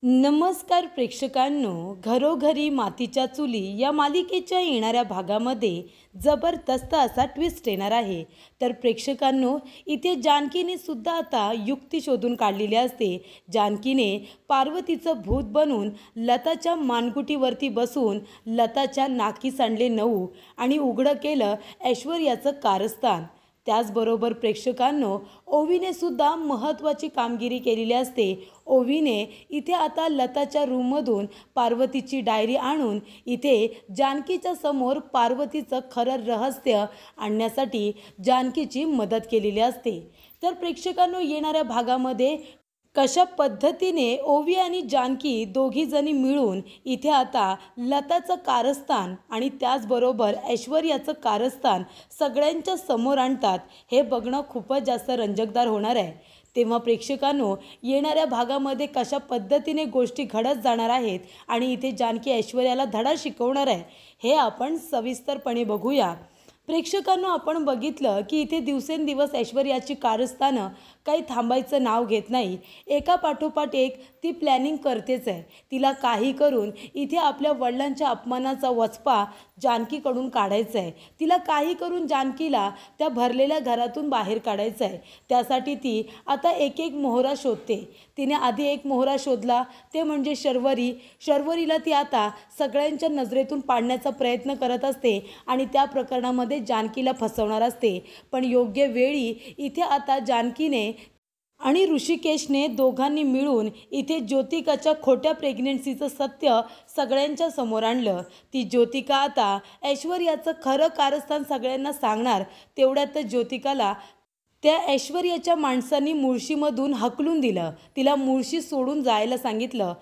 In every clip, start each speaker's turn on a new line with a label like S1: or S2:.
S1: नमस्कार प्रेक्षकांनो, घरोघरी मातीच्या चुली या मालिकेच्या येणाऱ्या भागामध्ये जबरदस्त असा ट्विस्ट येणार आहे. तर प्रेक्षकांनो, इथे जानकीने सुद्धा आता युक्ती शोधून काढलेली असते. जानकीने पार्वतीचं भूत बनून लताच्या मानगुटीवरती बसून लताच्या नाकी सांडले 9 आणि उघडं केलं ऐश्वर्याचं कारस्थान. त्याचबरोबर प्रेक्षकांनो, ओवीने सुद्धा महत्त्वाची कामगिरी केलेली असते. ओवीने इथे आता लताच्या रूममधून पार्वतीची डायरी आणून इथे जानकीच्या समोर पार्वतीचं खरं रहस्य आणण्यासाठी जानकीची मदत केलेली असते. तर प्रेक्षकांनो, येणाऱ्या भागामध्ये कशा पद्धतीने ओवी आणि जानकी दोघीजणी मिळून इथे आता लताचं कारस्थान आणि त्याचबरोबर ऐश्वर्याचं कारस्थान सगळ्यांच्या समोर आणतात, हे बघणं खूपच जास्त रंजकदार होणार आहे. तेव्हा प्रेक्षकांनो, येणाऱ्या भागामध्ये कशा पद्धतीने गोष्टी घडत जाणार आहेत आणि इथे जानकी ऐश्वर्याला धडा शिकवणार आहे, हे आपण सविस्तरपणे बघूया. प्रेक्षकांनो, आपण बघितलं की इथे दिवसेंदिवस ऐश्वर्याची कारस्थानं काही थांबायचं नाव घेत नाही. एका पाठोपाठ एक ती प्लॅनिंग करतेच आहे. तिला काही करून इथे आपल्या वडिलांच्या अपमानाचा वचपा जानकीकडून काढायचा आहे. तिला काही करून जानकीला त्या भरलेल्या घरातून बाहेर काढायचं आहे. त्यासाठी ती आता एक एक मोहरा शोधते. तिने आधी एक मोहरा शोधला, ते म्हणजे शर्वरी. शर्वरीला ती आता सगळ्यांच्या नजरेतून पाडण्याचा प्रयत्न करत असते आणि त्या प्रकरणामध्ये जानकीला फसवणार असते. पण योग्य वेळी इथे आता जानकीने आणि ऋषिकेशने दोघांनी मिळून इथे ज्योतिकाच्या खोट्या प्रेग्नन्सीचं सत्य सगळ्यांच्या समोर आणलं. ती ज्योतिका आता ऐश्वर्याचं खरं कारस्थान सगळ्यांना सांगणार. तेवढ्यातच ज्योतिकाला त्या ऐश्वर्याच्या माणसांनी मुळशीमधून हकलून दिलं. तिला मुळशी सोडून जायला सांगितलं.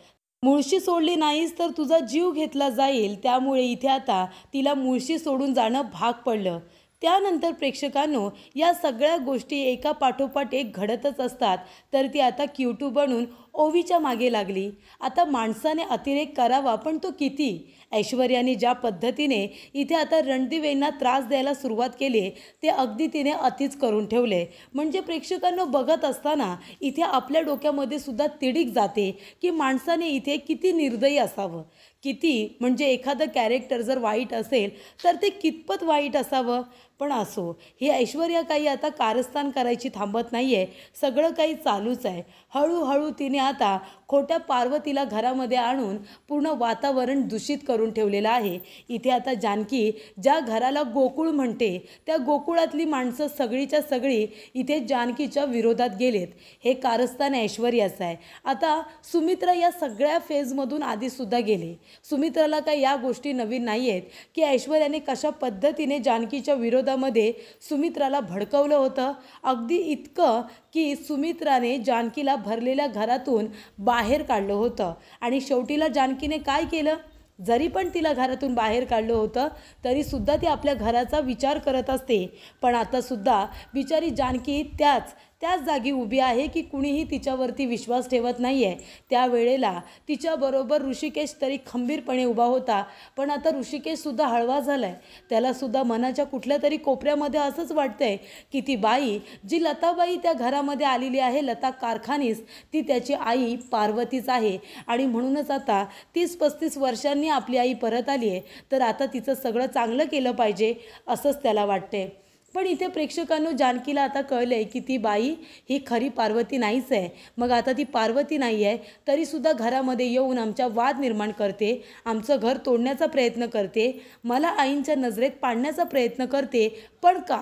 S1: मुळशी सोडली नाहीस तर तुझा जीव घेतला जाईल. त्यामुळे इथे आता तिला मुळशी सोडून जाणं भाग पडलं. त्यानंतर प्रेक्षकांनो, या सगळ्या गोष्टी एका पाठोपाठ एक घडतच असतात. तर ती आता क्यूटू बनून ओवीच्या मागे लागली. आता माणसाने अतिरेक करावा, पण तो किती? ऐश्वर्याने ज्या पद्धतीने इथे आता रणदिवेंना त्रास द्यायला सुरुवात केली, ते अगदी तिने अतिच करून ठेवले. म्हणजे प्रेक्षकांनो, बघत असताना इथे आपल्या डोक्यामध्ये सुद्धा तिडीक जाते की माणसाने इथे किती निर्दयी असावं. किती म्हणजे एखादं कॅरेक्टर जर वाईट असेल तर ते कितपत वाईट असावं. पण असो, ही ऐश्वर्या काही आता कारस्थान करायची थांबत नाही आहे. सगळं काही चालूच आहे. हळूहळू तिने आता खोट्या पार्वतीला घरामध्ये आणून पूर्ण वातावरण दूषित करून ठेवलेलं आहे. इथे आता जानकी ज्या घराला गोकुळ म्हणते, त्या गोकुळातली माणसं सगळीच्या सगळी इथे जानकीच्या विरोधात गेलेत. हे कारस्थान ऐश्वर्याचं आहे. आता सुमित्रा या सगळ्या फेजमधून आधीसुद्धा गेले. सुमित्राला काही या गोष्टी नवीन नाही आहेत की ऐश्वर्याने कशा पद्धतीने जानकीच्या विरोधामध्ये सुमित्राला भडकवलं होतं. अगदी इतकं की सुमित्राने जानकीला भरलेल्या घरातून बाहेर काढलं होतं आणि शेवटीला जानकीने काय केलं? जरी पण तिला घरातून बाहेर काढलं होतं तरीसुद्धा ती आपल्या घराचा विचार करत असते. पण आतासुद्धा बिचारी जानकी त्याच जागी उभी आहे की कुणीही तिच्यावरती विश्वास ठेवत नाही आहे. त्यावेळेला तिच्याबरोबर ऋषिकेश तरी खंबीरपणे उभा होता. पण आता ऋषिकेशसुद्धा हळवा झाला आहे. त्यालासुद्धा मनाच्या कुठल्या तरी कोपऱ्यामध्ये असंच वाटतं आहे की ती बाई, जी लताबाई त्या घरामध्ये आलेली आहे, लता कारखानीस, ती त्याची आई पार्वतीच आहे. आणि म्हणूनच आता 30-35 वर्षांनी आपली आई परत आली आहे, तर आता तिचं सगळं चांगलं केलं पाहिजे असंच त्याला वाटते. पण इथे प्रेक्षकांनो, जानकीला आता कळलं आहे की ती बाई ही खरी पार्वती नाहीच आहे. मग आता ती पार्वती नाही आहे तरीसुद्धा घरामध्ये येऊन आमच्या वाद निर्माण करते, आमचं घर तोडण्याचा प्रयत्न करते, मला आईंच्या नजरेत पाडण्याचा प्रयत्न करते. पण का?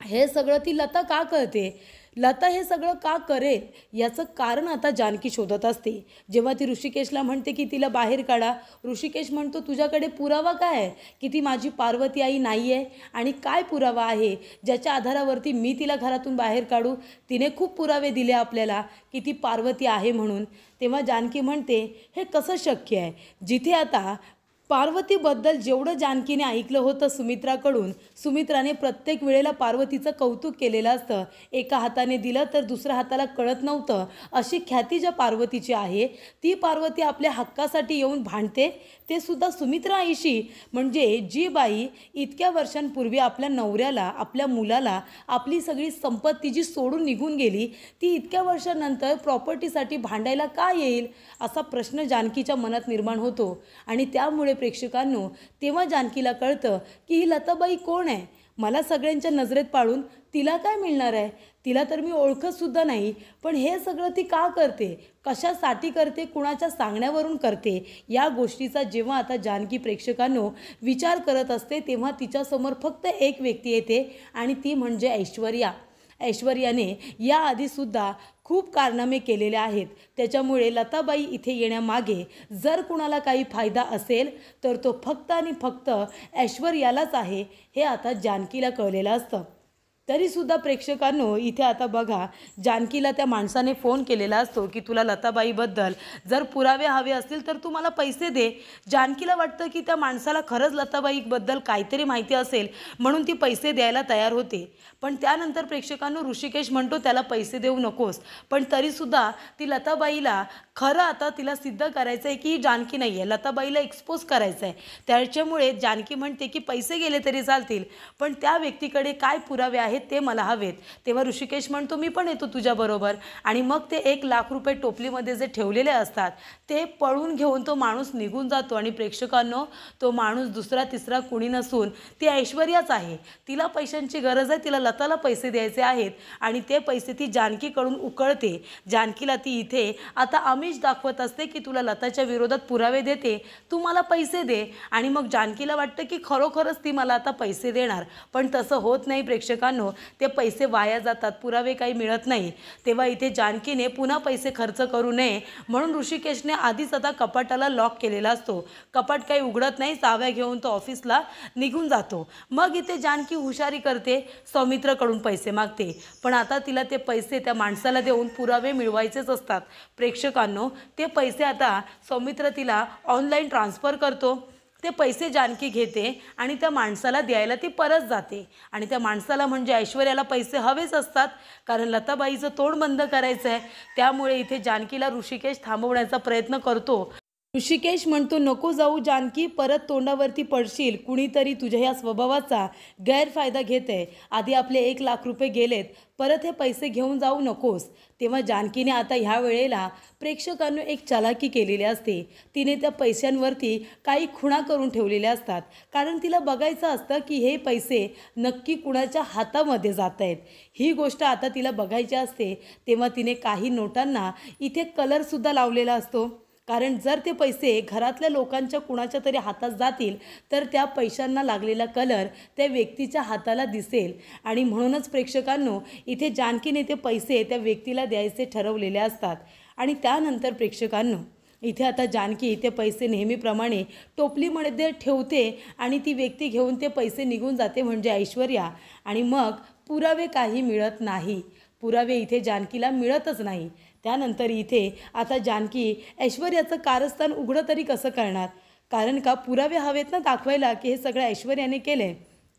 S1: हे सगळं ती लता का करते? लता हे सगळं का करेल याचं कारण आता जानकी शोधत असते. जेव्हा ती ऋषिकेशला म्हणते की तिला बाहेर काढा, ऋषिकेश म्हणतो, तुझ्याकडे पुरावा काय आहे की ती माझी पार्वती आई नाही आहे? आणि काय पुरावा आहे ज्याच्या आधारावरती मी तिला घरातून बाहेर काढू? तिने खूप पुरावे दिले आपल्याला की ती पार्वती आहे म्हणून. तेव्हा जानकी म्हणते, हे कसं शक्य आहे? जिथे आता पार्वतीबद्दल जेवढं जानकीने ऐकलं होतं सुमित्राकडून, सुमित्राने प्रत्येक वेळेला पार्वतीचं कौतुक केलेलं असतं. एका हाताने दिलं तर दुसऱ्या हाताला कळत नव्हतं, अशी ख्याती ज्या पार्वतीची आहे, ती पार्वती आपल्या हक्कासाठी येऊन भांडते, ते सुद्धा सुमित्रा आईशी. म्हणजे जी बाई इतक्या वर्षांपूर्वी आपल्या नवऱ्याला, आपल्या मुलाला, आपली सगळी संपत्ती जी सोडून निघून गेली, ती इतक्या वर्षांनंतर प्रॉपर्टीसाठी भांडायला का येईल, असा प्रश्न जानकीच्या मनात निर्माण होतो. आणि त्यामुळे प्रेक्षकांनो, तेव्हा जानकीला कळतं की ही लताबाई कोण आहे. मला सगळ्यांच्या नजरेत पाडून तिला काय मिळणार आहे, तिला तर मी ओळखतसुद्धा नाही, पण हे सगळं ती का करते, कशासाठी करते, कुणाच्या सांगण्यावरून करते, या गोष्टीचा जेव्हा आता जानकी प्रेक्षकांनो विचार करत असते, तेव्हा तिच्यासमोर फक्त एक व्यक्ती येते आणि ती म्हणजे ऐश्वर्या. ऐश्वर्याने याआधीसुद्धा खूप कारनामे केलेले आहेत. त्याच्यामुळे लताबाई इथे येण्यामागे जर कुणाला काही फायदा असेल तर तो फक्त आणि फक्त ऐश्वर्यालाच आहे, हे आता जानकीला कळलेलं असतं. तरीसुद्धा प्रेक्षकांनो, इथे आता बघा, जानकीला त्या माणसाने फोन केलेला असतो की तुला लताबाईबद्दल जर पुरावे हवे असतील तर तू मला पैसे दे. जानकीला वाटतं की त्या माणसाला खरंच लताबाईबद्दल काहीतरी माहिती असेल, म्हणून ती पैसे द्यायला तयार होते. पण त्यानंतर प्रेक्षकांनो, ऋषिकेश म्हणतो त्याला पैसे देऊ नकोस. पण तरीसुद्धा ती लताबाईला खरं आता तिला सिद्ध करायचं आहे की ही जानकी नाही आहे, लताबाईला एक्सपोज करायचं आहे. त्याच्यामुळे जानकी म्हणते की पैसे गेले तरी चालतील, पण त्या व्यक्तीकडे काय पुरावे आहेत ते मला हवेत. तेव्हा ऋषिकेश म्हणतो मी पण येतो तुझ्याबरोबर. आणि मग ते 1,00,000 रुपये टोपलीमध्ये जे ठेवलेले असतात ते पळून घेऊन तो माणूस निघून जातो. आणि प्रेक्षकांनो, तो माणूस दुसरा तिसरा कुणी नसून ती ऐश्वर्याच आहे. तिला पैशांची गरज आहे, तिला लताला पैसे द्यायचे आहेत आणि ते पैसे ती जानकीकडून उकळते. जानकीला ती इथे आता आमिष दाखवत असते की तुला लताच्या विरोधात पुरावे देते, तू मला पैसे दे. आणि मग जानकीला वाटतं की खरोखरच ती मला आता पैसे देणार, पण तसं होत नाही प्रेक्षकांनो. ते पैसे वाया जातात, पुरावे काही मिळत नाही. तेव्हा इथे जानकीने पुन्हा पैसे खर्च करू नये म्हणून ऋषिकेशने आधीच आता कपाटाला लॉक केलेला असतो. कपाट काही उघडत नाही, चाव्या घेऊन तो ऑफिसला निघून जातो. मग इथे जानकी हुशारी करते, सौमित्रकडून पैसे मागते. पण आता तिला ते पैसे त्या माणसाला देऊन पुरावे मिळवायचेच असतात. प्रेक्षकांनो, ते पैसे आता सौमित्र तिला ऑनलाईन ट्रान्सफर करतो. ते पैसे जानकी घेते आणि त्या माणसाला द्यायला ती परत जाते. आणि त्या माणसाला म्हणजे ऐश्वर्याला पैसे हवेच असतात, कारण लताबाईचं तोंड बंद करायचं आहे. त्यामुळे इथे जानकीला ऋषिकेश थांबवण्याचा प्रयत्न करतो. ऋषिकेश म्हणतो नको जाऊ जानकी, परत तोंडावरती पडशील, कुणीतरी तुझ्या ह्या स्वभावाचा गैरफायदा घेत आहे. आधी आपले 1,00,000 रुपये गेलेत, परत हे पैसे घेऊन जाऊ नकोस. तेव्हा जानकीने आता ह्या वेळेला प्रेक्षकांनी एक चालाकी केलेली असते. तिने त्या पैशांवरती काही खुणा करून ठेवलेल्या असतात, कारण तिला बघायचं असतं की हे पैसे नक्की कुणाच्या हातामध्ये जात आहेत, ही गोष्ट आता तिला बघायची असते. तेव्हा तिने काही नोटांना इथे कलरसुद्धा लावलेला असतो, कारण जर ते पैसे घरातल्या लोकांच्या कुणाच्या तरी हातात जातील तर त्या पैशांना लागलेला कलर त्या व्यक्तीच्या हाताला दिसेल. आणि म्हणूनच प्रेक्षकांनो, इथे जानकीने ते पैसे त्या व्यक्तीला द्यायचे ठरवलेले असतात. आणि त्यानंतर प्रेक्षकांनो, इथे आता जानकी ते पैसे नेहमीप्रमाणे टोपलीमध्ये ठेवते आणि ती व्यक्ती घेऊन ते पैसे निघून जाते, म्हणजे ऐश्वर्या. आणि मग पुरावे काही मिळत नाही, पुरावे इथे जानकीला मिळतच नाही. त्यानंतर इथे आता जानकी ऐश्वर्याचं कारस्थान उघडं तरी कसं करणार, कारण का पुरावे हवेत ना दाखवायला की हे सगळं ऐश्वर्याने केले.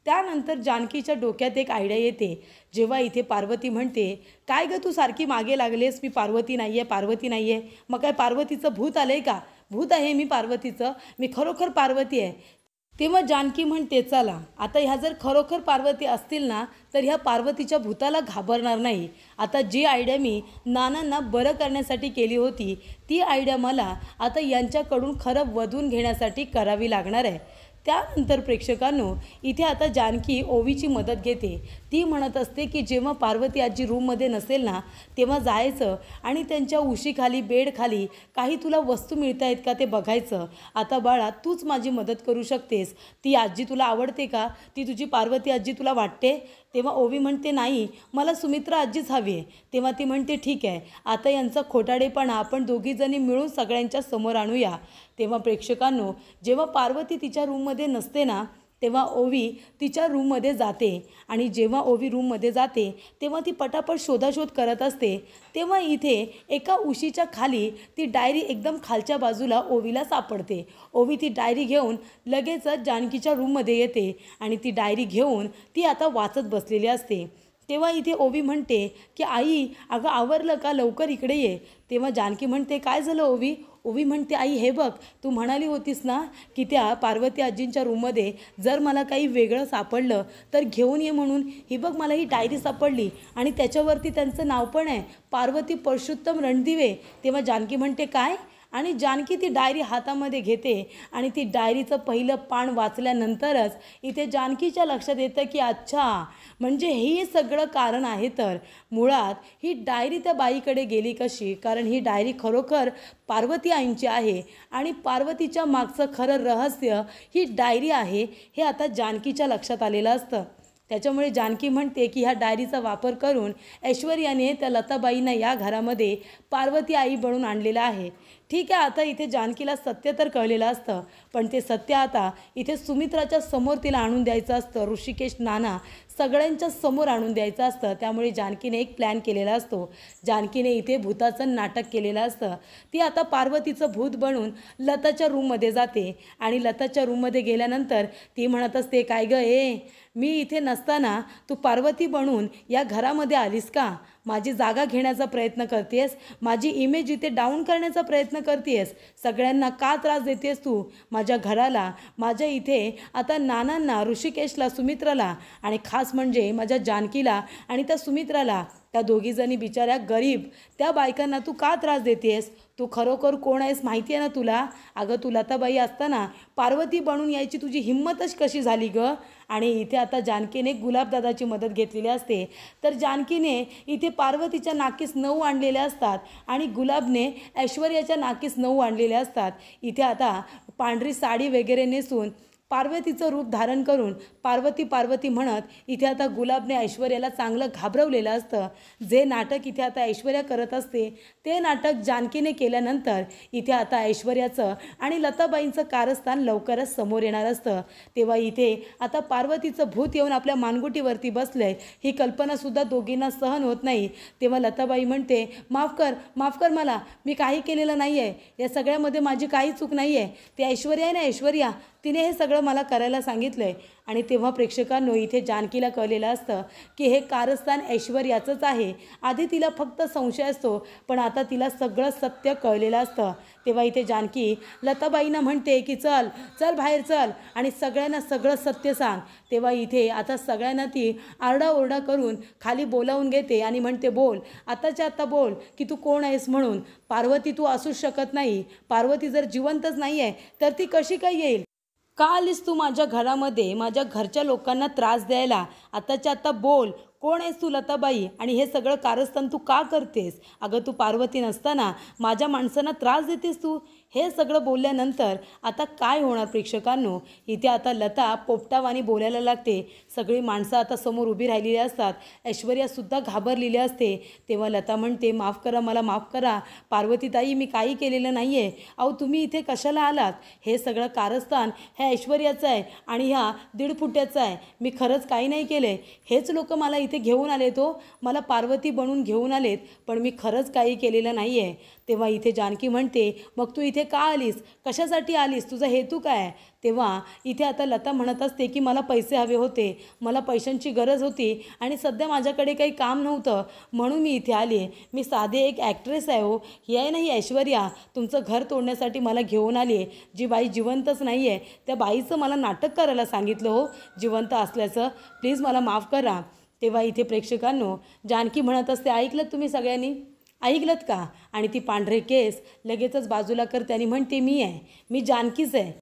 S1: त्यानंतर जानकीच्या डोक्यात एक आयडिया येते. जेव्हा इथे पार्वती म्हणते काय गं तू सारखी मागे लागलेस, मी पार्वती नाही आहे, पार्वती नाही आहे. मग काय पार्वतीचं भूत आलं आहे का? भूत आहे मी पार्वतीचं, मी खरोखर पार्वती आहे. तेव्हा जानकी म्हणते चला आता ह्या जर खरोखर पार्वती असतील ना तर ह्या पार्वतीच्या भूताला घाबरणार नाही. आता जी आयडिया मी नानांना बरं करण्यासाठी केली होती ती आयडिया मला आता यांच्याकडून खरं वधून घेण्यासाठी करावी लागणार आहे. त्यानंतर प्रेक्षकांनो, इथे आता जानकी ओवीची मदत घेते. ती म्हणत असते की जेव्हा पार्वती आजी रूममध्ये नसेल ना तेव्हा जायचं आणि त्यांच्या उशीखाली बेडखाली काही तुला वस्तू मिळत आहेत का ते बघायचं. आता बाळा तूच माझी मदत करू शकतेस. ती आजी तुला आवडते का? ती तुझी पार्वती आजी तुला वाटते? तेव्हा ओवी म्हणते नाही, मला सुमित्रा आजीच हवी आहे. तेव्हा ती म्हणते ठीक आहे, आता यांचा खोटाडेपणा आपण दोघीजणी मिळून सगळ्यांच्या समोर आणूया. तेव्हा प्रेक्षकांनो, जेव्हा पार्वती तिच्या रूममध्ये नसते ना तेव्हा ओवी तिच्या रूममध्ये जाते आणि जेव्हा ओवी रूममध्ये जाते तेव्हा ती पटापट शोधाशोध करत असते. तेव्हा इथे एका उशीच्या खाली ती डायरी एकदम खालच्या बाजूला ओवीला सापडते. ओवी ती डायरी घेऊन लगेचच जानकीच्या रूममध्ये येते आणि ती डायरी घेऊन ती आता वाचत बसलेली असते. तेव्हा इथे ओवी म्हणते की आई अगं आवरलं का, लवकर इकडे ये. तेव्हा जानकी म्हणते काय झालं ओवी. ओवी म्हणते आई हे बघ, तू म्हणाली होतीस ना की त्या पार्वती आजींच्या रूममध्ये जर मला काही वेगळं सापडलं तर घेऊन ये म्हणून. ही बघ मला ही डायरी सापडली आणि त्याच्यावरती त्यांचं नाव पण आहे, पार्वती परषोत्तम रणदिवे. तेव्हा जानकी म्हणते काय, आणि जानकी ती डायरी हातामध्ये घेते आणि ती डायरीचं पहिलं पान वाचल्यानंतरच इथे जानकीच्या लक्षात येतं की अच्छा, म्हणजे हे सगळं कारण आहे. तर मुळात ही डायरी त्या बाईकडे गेली कशी, कारण ही डायरी खरोखर पार्वती आईंची आहे आणि पार्वतीच्या मागचं खरं रहस्य ही डायरी आहे हे आता जानकीच्या लक्षात आलेलं असतं. त्याच्यामुळे जानकी म्हणते की ह्या डायरीचा वापर करून ऐश्वर्याने त्या लताबाईंना या घरामध्ये पार्वती आई बनवून आणलेलं आहे. ठीक आहे, आता इथे जानकीला सत्य तर कळलेलं असतं, पण ते सत्य आता इथे सुमित्राच्या समोर तिला आणून द्यायचं असतं. ऋषिकेश, नाना सगळ्यांच्या समोर आणून द्यायचं असतं. त्यामुळे जानकीने एक प्लॅन केलेला असतो. जानकीने इथे भूताचं नाटक केलेलं असतं. ती आता पार्वतीचं भूत बनून लताच्या रूममध्ये जाते आणि लताच्या रूममध्ये गेल्यानंतर ती म्हणत असते काय गं मी इथे नसताना तू पार्वती बनून या घरामध्ये आलीस का, माझी जागा घेण्याचा प्रयत्न करतेस, माझी इमेज इथे डाऊन करण्याचा प्रयत्न करतेस, सगळ्यांना का त्रास देतेस तू, माझ्या घराला, माझ्या इथे आता नानांना, ऋषिकेशला, सुमित्राला आणि खास म्हणजे माझ्या जानकीला आणि त्या सुमित्राला, त्या दोघीजणी बिचाऱ्या गरीब त्या बायकांना तू का त्रास देतेस, तू खरोखर कोण आहेस माहिती आहे ना तुला. अगं तू लताबाई असताना पार्वती बनून यायची तुझी हिंमतच कशी झाली गं. आणि इथे आता जानकीने गुलाबदादाची मदत घेतलेली असते. तर जानकीने इथे पार्वतीच्या नाकीस 9 आणलेले असतात आणि गुलाबने ऐश्वर्याच्या नाकीस 9 आणलेले असतात. इथे आता पांढरी साडी वगैरे नेसून पार्वतीचं रूप धारण करून पार्वती पार्वती म्हणत इथे आता गुलाबने ऐश्वर्याला चांगलं घाबरवलेलं असतं. जे नाटक इथे आता ऐश्वर्या करत असते ते नाटक जानकीने केल्यानंतर इथे आता ऐश्वर्याचं आणि लताबाईंचं कारस्थान लवकरच समोर येणार असतं. तेव्हा इथे आता पार्वतीचं भूत येऊन आपल्या मानगुटीवरती बसलंय ही कल्पनासुद्धा दोघींना सहन होत नाही. तेव्हा लताबाई म्हणते माफ कर मला, मी काही केलेलं नाही आहे, या सगळ्यामध्ये माझी काही चूक नाही आहे, ती ऐश्वर्या आहे ना, ऐश्वर्या तिने हे सगळं मला करायला सांगितलं आहे. आणि तेव्हा प्रेक्षकांनो इथे जानकीला कळलेलं असतं की हे कारस्थान ऐश्वर्याचंच आहे. आधी तिला फक्त संशय असतो, पण आता तिला सगळं सत्य कळलेलं असतं. तेव्हा इथे जानकी लताबाईंना म्हणते की चल बाहेर चल आणि सगळ्यांना सगळं सत्य सांग. तेव्हा इथे आता सगळ्यांना ती आरडाओरडा करून खाली बोलावून घेते आणि म्हणते बोल, आताच्या आता बोल की तू कोण आहेस म्हणून. पार्वती तू असूच शकत नाही, पार्वती जर जिवंतच नाही आहे तर ती कशी काय येईल, का आलीस तू माझ्या घरामध्ये माझ्या घरच्या लोकांना त्रास द्यायला, आताच्या आता बोल, कोण आहेस तू लताबाई आणि हे सगळं कारस्थान तू का करतेस. अगं तू पार्वती नसताना माझ्या माणसांना त्रास देतेस तू. हे सगळं बोलल्यानंतर आता काय होणार प्रेक्षकांनो, इथे आता लता पोपटावानी बोलायला लागते. सगळी माणसं आता समोर उभी राहिलेली असतात. ऐश्वर्यासुद्धा घाबरलेली असते. तेव्हा लता म्हणते माफ करा, मला माफ करा पार्वतीताई, मी काही केलेलं नाही आहे. अहो तुम्ही इथे कशाला आलात, हे सगळं कारस्थान ह्या ऐश्वर्याचं आहे आणि ह्या 1.5 फुट्याचं आहे, मी खरंच काही नाही केलं आहे. हेच लोक मला इथे घेऊन आलेत, मला पार्वती बनवून घेऊन आलेत, पण मी खरंच काही केलेलं नाही आहे. तेव्हा इथे जानकी म्हणते मग तू इथे का आलीस, कशासाठी आलीस, तुझा हेतू काय. तेव्हा इथे आता लता म्हणत असते की मला पैसे हवे होते, मला पैशांची गरज होती आणि सध्या माझ्याकडे काही काम नव्हतं म्हणून मी इथे आली आहे. मी साधे एक ॲक्ट्रेस आहे हो, ही आहे ना ही ऐश्वर्या, तुमचं घर तोडण्यासाठी मला घेऊन आली आहे. जी बाई जिवंतच नाही आहे त्या बाईचं मला नाटक करायला सांगितलं हो जिवंत असल्याचं, प्लीज मला माफ करा. तेव्हा इथे प्रेक्षकांनो जानकी म्हणत असते ऐकलं तुम्ही सगळ्यांनी, ऐकलत का. आणि ती पांढरे केस लगेचच बाजूला करते आणि म्हणते मी जानकीच आहे.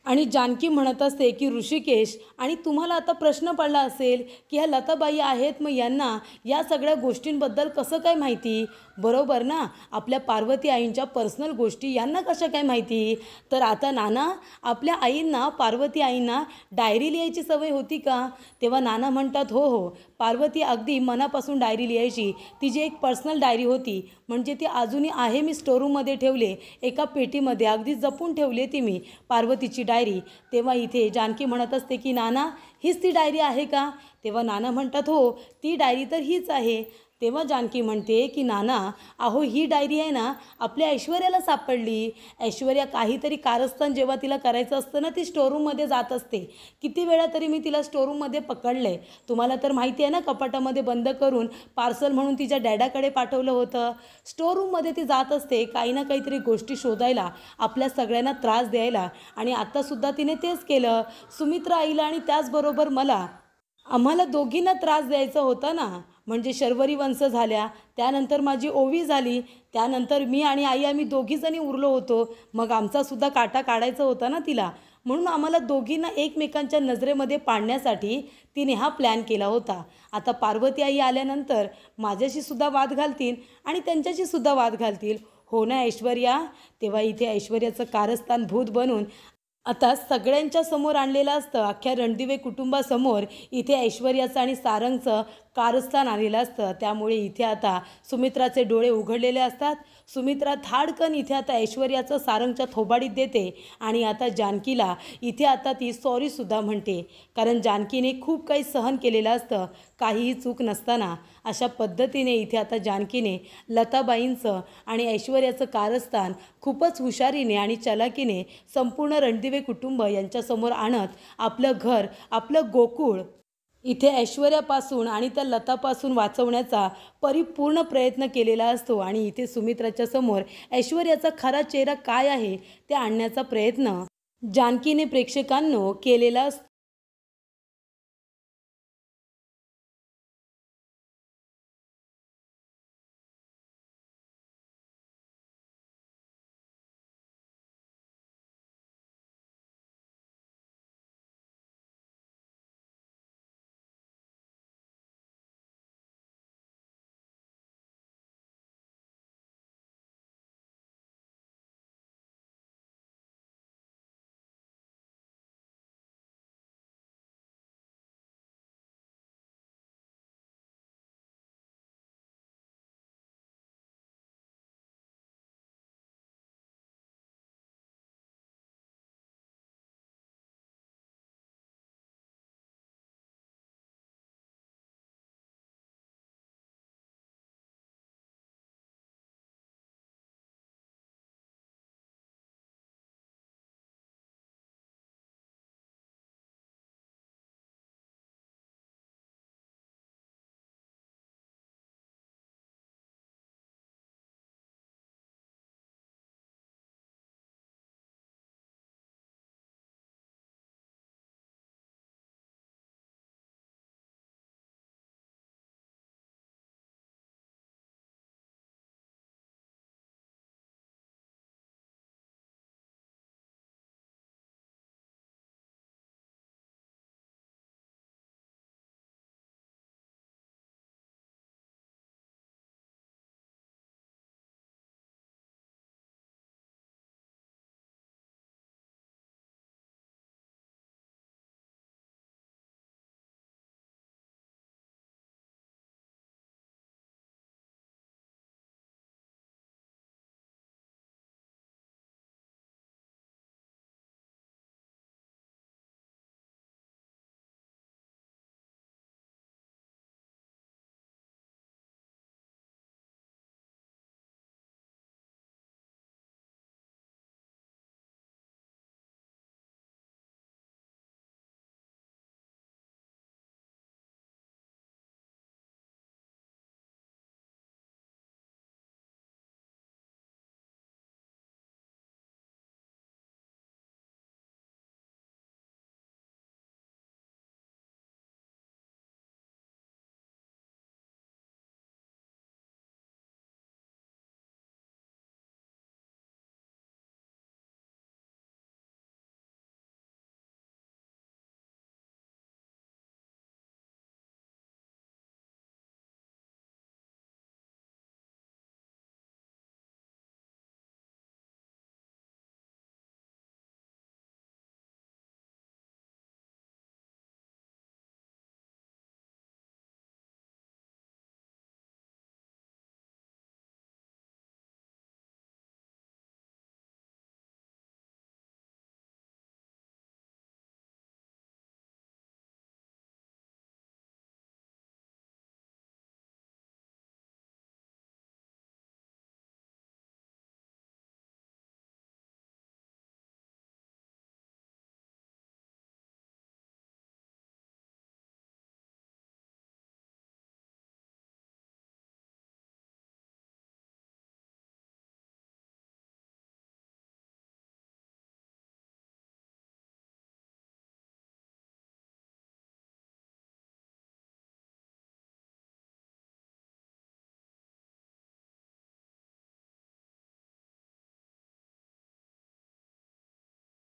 S1: आणि जानकी म्हणत असते की ऋषिकेश, आणि तुम्हाला आता प्रश्न पडला असेल की ह्या लताबाई आहेत, मग यांना या सगळ्या गोष्टींबद्दल कसं काय माहिती. बरोबर ना? आपल्या पार्वती आईंच्या पर्सनल गोष्टी यांना कशा काय माहिती? तर आता नाना आपल्या आईंना, पार्वती आईंना डायरी लिहायची सवय होती का? तेव्हा नाना म्हणतात, हो हो, पार्वती अगदी मनापासून डायरी लिहायची. तिची एक पर्सनल डायरी होती, म्हणजे ती अजूनही आहे. मी स्टोरूममध्ये ठेवले, एका पेटीमध्ये अगदी जपून ठेवली ती मी, पार्वतीची डायरी. तेव्हा इथे जानकी म्हणत असते की नाना हीच ती डायरी आहे का? तेव्हा नाना म्हणतात, हो ती डायरी तर हीच आहे. तेव्हा जानकी म्हणते की नाना, अहो ही डायरी आहे ना आपल्या ऐश्वर्याला सापडली. ऐश्वर्या काहीतरी कारस्थान जेव्हा तिला करायचं असतं ना, ती स्टोरूममध्ये जात असते. किती वेळा तरी मी तिला स्टोरूममध्ये पकडलं आहे. तुम्हाला तर माहिती आहे ना, कपाटामध्ये बंद करून पार्सल म्हणून तिच्या डॅडाकडे पाठवलं होतं. स्टोरूममध्ये ती जात असते काही ना काहीतरी गोष्टी शोधायला, आपल्या सगळ्यांना त्रास द्यायला. आणि आत्तासुद्धा तिने तेच केलं. सुमित्रा आईला आणि त्याचबरोबर मला, आम्हाला दोघींना त्रास द्यायचा होता ना. म्हणजे शर्वरी वंश झाल्या, त्यानंतर माझी ओवी झाली, त्यानंतर मी आणि आई आम्ही दोघीजणी उरलो होतो. मग आमचासुद्धा काटा काढायचा होता ना तिला. म्हणून आम्हाला दोघींना एकमेकांच्या नजरेमध्ये पाडण्यासाठी तिने हा प्लॅन केला होता. आता पार्वती आई आल्यानंतर माझ्याशी सुद्धा वाद घालतील आणि त्यांच्याशी सुद्धा वाद घालतील. हो ना ऐश्वर्या? तेव्हा इथे ऐश्वर्याचं कारस्थान भूत बनून आता सगळ्यांच्या समोर आणलेलं असतं. अख्ख्या रणदिवे कुटुंबासमोर इथे ऐश्वर्याचं आणि सारंगचं कारस्थान आलेलं असतं. त्यामुळे इथे आता सुमित्राचे डोळे उघडलेले असतात. सुमित्रा धाडकन इथे आता ऐश्वर्याचं सारंगच्या थोबाडीत देते आणि आता जानकीला इथे आता ती सॉरीसुद्धा म्हणते. कारण जानकीने खूप काही सहन केलेलं असतं, काहीही चूक नसताना. अशा पद्धतीने इथे आता जानकीने लताबाईंचं आणि ऐश्वर्याचं कारस्थान खूपच हुशारीने आणि चलाकीने संपूर्ण रणदिवे कुटुंब यांच्यासमोर आणत आपलं घर, आपलं गोकुळ इथे ऐश्वर्यापासून आणि त्या लतापासून वाचवण्याचा परिपूर्ण प्रयत्न केलेला असतो. आणि इथे सुमित्राच्या समोर ऐश्वर्याचा खरा चेहरा काय आहे ते आणण्याचा प्रयत्न जानकीने प्रेक्षकांनो केलेला असतो.